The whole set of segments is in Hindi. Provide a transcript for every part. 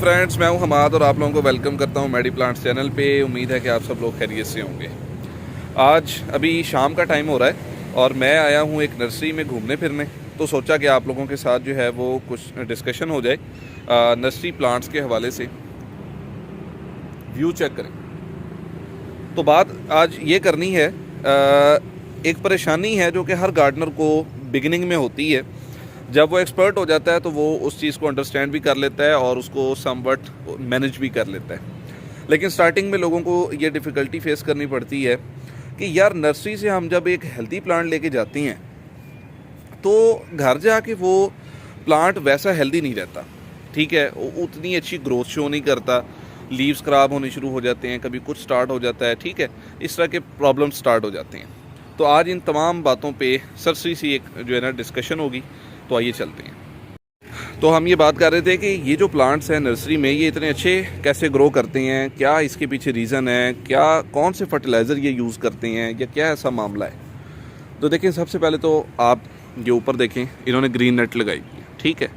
फ्रेंड्स, मैं हूं हमाद और आप लोगों को वेलकम करता हूं मेडी प्लांट्स चैनल पे। उम्मीद है कि आप सब लोग खैरियत से होंगे। आज अभी शाम का टाइम हो रहा है और मैं आया हूं एक नर्सरी में घूमने फिरने, तो सोचा कि आप लोगों के साथ जो है वो कुछ डिस्कशन हो जाए नर्सरी प्लांट्स के हवाले से। व्यू चेक करें। तो बात आज ये करनी है, एक परेशानी है जो कि हर गार्डनर को बिगिनिंग में होती है। जब वो एक्सपर्ट हो जाता है तो वो उस चीज़ को अंडरस्टैंड भी कर लेता है और उसको समवट मैनेज भी कर लेता है। लेकिन स्टार्टिंग में लोगों को ये डिफ़िकल्टी फेस करनी पड़ती है कि यार नर्सरी से हम जब एक हेल्दी प्लांट लेके जाते हैं तो घर जाके वो प्लांट वैसा हेल्दी नहीं रहता। ठीक है, उतनी अच्छी ग्रोथ शो नहीं करता, लीव्स ख़राब होने शुरू हो जाते हैं, कभी कुछ स्टार्ट हो जाता है। ठीक है, इस तरह के प्रॉब्लम स्टार्ट हो जाते हैं। तो आज इन तमाम बातों पे सरसरी सी एक जो है ना डिस्कशन होगी। तो आइए चलते हैं। तो हम ये बात कर रहे थे कि ये जो प्लांट्स हैं नर्सरी में, ये इतने अच्छे कैसे ग्रो करते हैं, क्या इसके पीछे रीज़न है, क्या कौन से फर्टिलाइज़र ये यूज़ करते हैं या क्या ऐसा मामला है। तो देखें, सबसे पहले तो आप ये ऊपर देखें, इन्होंने ग्रीन नेट लगाई हुई है। ठीक है,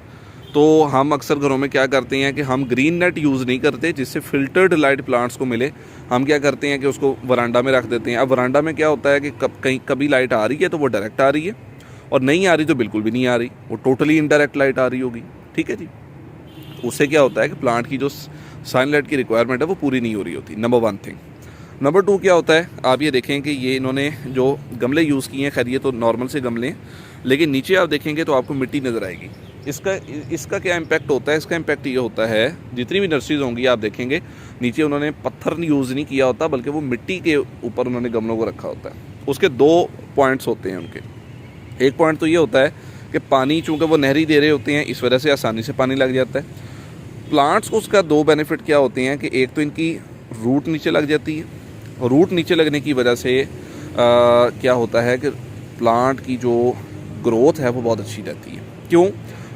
तो हम अक्सर घरों में क्या करते हैं कि हम ग्रीन नेट यूज़ नहीं करते जिससे फिल्टर्ड लाइट प्लांट्स को मिले। हम क्या करते हैं कि उसको वरांडा में रख देते हैं। अब वरांडा में क्या होता है कि कभी लाइट आ रही है तो वो डायरेक्ट आ रही है, और नहीं आ रही तो बिल्कुल भी नहीं आ रही, वो टोटली इनडायरेक्ट लाइट आ रही होगी। ठीक है जी, उससे क्या होता है कि प्लांट की जो सनलाइट की रिक्वायरमेंट है वो पूरी नहीं हो रही होती। Number one thing. Number two क्या होता है, आप ये देखें कि ये इन्होंने जो गमले यूज़ किए हैं, खैर ये तो नॉर्मल से गमले हैं, लेकिन नीचे आप देखेंगे तो आपको मिट्टी नज़र आएगी। इसका क्या इम्पैक्ट होता है? इसका इम्पैक्ट ये होता है, जितनी भी नर्सरीज होंगी आप देखेंगे नीचे उन्होंने पत्थर यूज़ नहीं किया होता, बल्कि वो मिट्टी के ऊपर उन्होंने गमलों को रखा होता है। उसके दो पॉइंट्स होते हैं उनके। एक पॉइंट तो ये होता है कि पानी चूँकि वो नहरी दे रहे होते हैं, इस वजह से आसानी से पानी लग जाता है प्लांट्स को। उसका दो बेनिफिट क्या होते हैं कि एक तो इनकी रूट नीचे लग जाती है, और रूट नीचे लगने की वजह से क्या होता है कि प्लांट की जो ग्रोथ है वो बहुत अच्छी रहती है। क्यों?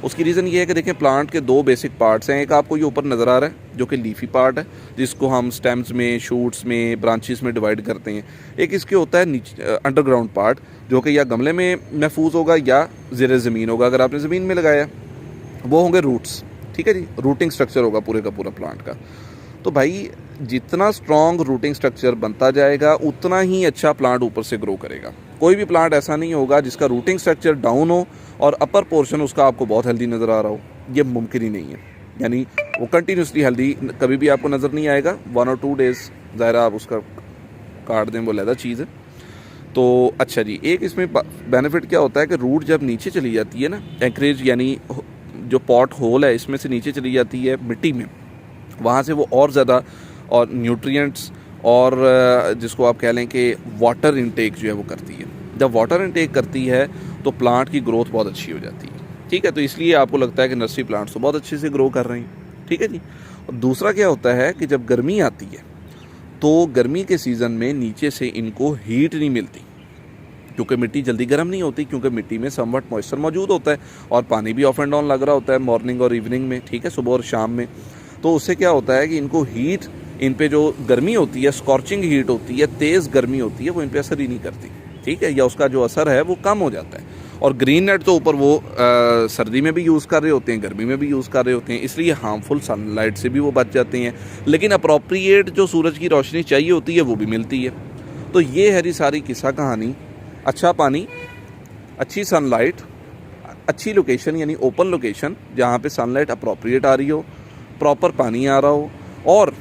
उसकी रीज़न ये है कि देखें, प्लांट के दो बेसिक पार्ट्स हैं। एक आपको ये ऊपर नज़र आ रहा है जो कि लीफी पार्ट है, जिसको हम स्टेम्स में, शूट्स में, ब्रांचेस में डिवाइड करते हैं। एक इसके होता है नीचे अंडरग्राउंड पार्ट, जो कि या गमले में महफूज होगा या ज़ेरे ज़मीन होगा। अगर आपने ज़मीन में लगाया वो होंगे रूट्स। ठीक है जी, रूटिंग स्ट्रक्चर होगा पूरे का पूरा प्लांट का। तो भाई जितना स्ट्रॉन्ग रूटिंग स्ट्रक्चर बनता जाएगा उतना ही अच्छा प्लांट ऊपर से ग्रो करेगा। कोई भी प्लांट ऐसा नहीं होगा जिसका रूटिंग स्ट्रक्चर डाउन हो और अपर पोर्शन उसका आपको बहुत हेल्दी नज़र आ रहा हो, ये मुमकिन ही नहीं है। यानी वो कंटिन्यूसली हेल्दी कभी भी आपको नज़र नहीं आएगा। 1 और 2 डेज़ ज़ाहिरा आप उसका काट दें, वो लहदा चीज़ है। तो अच्छा जी, एक इसमें बेनिफिट क्या होता है कि रूट जब नीचे चली जाती है ना, एंकरेज यानी जो पॉट होल है इसमें से नीचे चली जाती है मिट्टी में, वहाँ से वो और ज़्यादा और न्यूट्रिएंट्स और जिसको आप कह लें कि वाटर इनटेक जो है वो करती है। जब वाटर इनटेक करती है तो प्लांट की ग्रोथ बहुत अच्छी हो जाती है। ठीक है, तो इसलिए आपको लगता है कि नर्सरी प्लांट्स तो बहुत अच्छे से ग्रो कर रहे हैं। ठीक है जी। और दूसरा क्या होता है कि जब गर्मी आती है तो गर्मी के सीज़न में नीचे से इनको हीट नहीं मिलती, क्योंकि मिट्टी जल्दी गर्म नहीं होती, क्योंकि मिट्टी में समवट मॉइस्चर मौजूद होता है और पानी भी ऑफ एंड ऑन लग रहा होता है मॉर्निंग और इवनिंग में। ठीक है, सुबह और शाम में। तो उससे क्या होता है कि इनको हीट, इन पे जो गर्मी होती है, स्कॉर्चिंग हीट होती है, तेज़ गर्मी होती है, वो इन पे असर ही नहीं करती। ठीक है, या उसका जो असर है वो कम हो जाता है। और ग्रीन नेट तो ऊपर वो सर्दी में भी यूज़ कर रहे होते हैं, गर्मी में भी यूज़ कर रहे होते हैं, इसलिए हार्मफुल सनलाइट से भी वो बच जाते हैं। लेकिन अप्रोप्रिएट जो सूरज की रोशनी चाहिए होती है वो भी मिलती है। तो ये है जी सारी किस्सा कहानी। अच्छा पानी, अच्छी सनलाइट, अच्छी लोकेशन यानी ओपन लोकेशन जहाँ पे सनलाइट अप्रोप्रिएट आ रही हो, प्रॉपर पानी आ रहा हो, और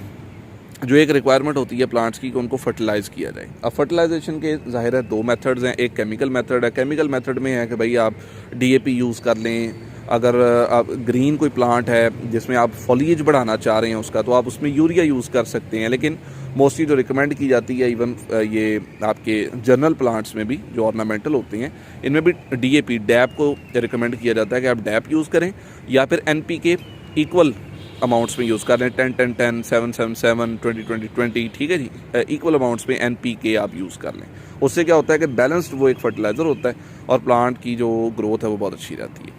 जो एक रिक्वायरमेंट होती है प्लांट्स की कि उनको फर्टिलाइज़ किया जाए। अब फर्टिलाइजेशन के ज़ाहिर है दो मेथड्स हैं। एक केमिकल मेथड है। केमिकल मेथड में है कि भाई आप DAP यूज़ कर लें। अगर आप ग्रीन कोई प्लांट है जिसमें आप फॉलिएज बढ़ाना चाह रहे हैं उसका, तो आप उसमें यूरिया यूज़ कर सकते हैं। लेकिन मोस्टली जो रिकमेंड की जाती है, इवन ये आपके जनरल प्लांट्स में भी जो ऑर्नामेंटल होते हैं, इनमें भी DAP डैप को रिकमेंड किया जाता है कि आप डैप यूज़ करें, या फिर NPK इक्वल अमाउंट्स में यूज़ कर रहे हैं। 10-10-10, 7-7-7, 20-20-20। ठीक है जी, इक्वल अमाउंट्स में NPK आप यूज़ कर लें। उससे क्या होता है कि बैलेंस्ड वो एक फर्टिलाइज़र होता है और प्लांट की जो ग्रोथ है वो बहुत अच्छी रहती है।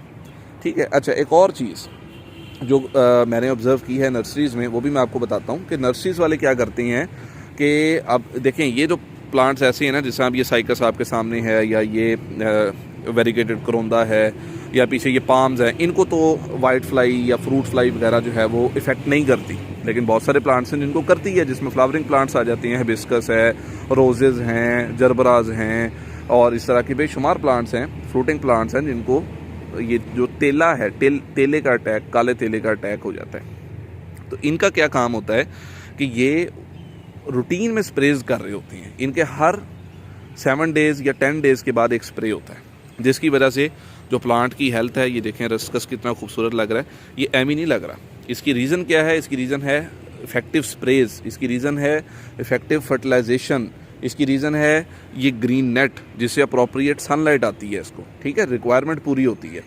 ठीक है। अच्छा, एक और चीज़ जो मैंने ऑब्ज़र्व की है नर्सरीज़ में, वो भी मैं आपको बताता हूँ कि नर्सरीज़ वाले क्या करते हैं कि अब देखें, ये जो प्लांट्स ऐसे हैं ना, जैसे अब ये साइकस आपके सामने है, या ये वेरिगेटेड करोंदा है या पीछे ये पाम्स हैं, इनको तो वाइट फ्लाई या फ्रूट फ्लाई वगैरह जो है वो इफ़ेक्ट नहीं करती, लेकिन बहुत सारे प्लांट्स हैं जिनको करती है, जिसमें फ्लावरिंग प्लांट्स आ जाती हैं, हिबिस्कस है, रोजेज़ हैं, जरबराज हैं और इस तरह के बेशुमार प्लांट्स हैं, फ्रूटिंग प्लांट्स हैं जिनको ये जो तेला है, तेले का अटैक, काले तेले का अटैक हो जाता है। तो इनका क्या काम होता है कि ये रूटीन में स्प्रेज कर रही होती हैं, इनके हर 7 डेज़ या 10 डेज़ के बाद एक स्प्रे होता है, जिसकी वजह से जो प्लांट की हेल्थ है, ये देखें रस्कस कितना खूबसूरत लग रहा है, ये एमी नहीं लग रहा। इसकी रीज़न क्या है? इसकी रीज़न है इफ़ेक्टिव स्प्रेज, इसकी रीज़न है इफ़ेक्टिव फर्टिलाइजेशन, इसकी रीज़न है ये ग्रीन नेट जिससे अप्रोप्रिएट सनलाइट आती है इसको, ठीक है, रिक्वायरमेंट पूरी होती है।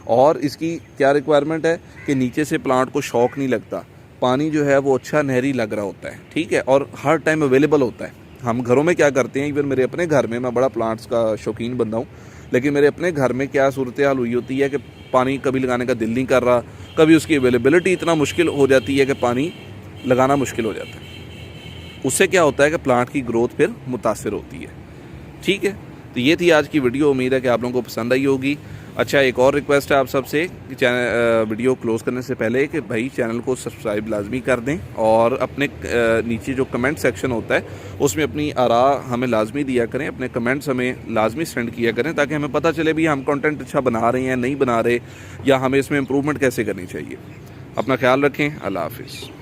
और इसकी क्या रिक्वायरमेंट है कि नीचे से प्लांट को शॉक नहीं लगता, पानी जो है वो अच्छा नहरी लग रहा होता है, ठीक है, और हर टाइम अवेलेबल होता है। हम घरों में क्या करते हैं, इवन मेरे अपने घर में, मैं बड़ा प्लांट्स का शौकीन बंदा हूँ, लेकिन मेरे अपने घर में क्या सूरत हाल हुई होती है कि पानी कभी लगाने का दिल नहीं कर रहा, कभी उसकी अवेलेबिलिटी इतना मुश्किल हो जाती है कि पानी लगाना मुश्किल हो जाता है। उससे क्या होता है कि प्लांट की ग्रोथ फिर मुतासिर होती है, ठीक है। तो ये थी आज की वीडियो, उम्मीद है कि आप लोगों को पसंद आई होगी। अच्छा, एक और रिक्वेस्ट है आप सबसे कि चैनल वीडियो क्लोज़ करने से पहले कि भाई चैनल को सब्सक्राइब लाजमी कर दें और अपने नीचे जो कमेंट सेक्शन होता है उसमें अपनी आरा हमें लाजमी दिया करें, अपने कमेंट्स हमें लाजमी सेंड किया करें, ताकि हमें पता चले भी हम कंटेंट अच्छा बना रहे हैं, नहीं बना रहे, या हमें इसमें इम्प्रूवमेंट कैसे करनी चाहिए। अपना ख्याल रखें। अल्लाह हाफिज़।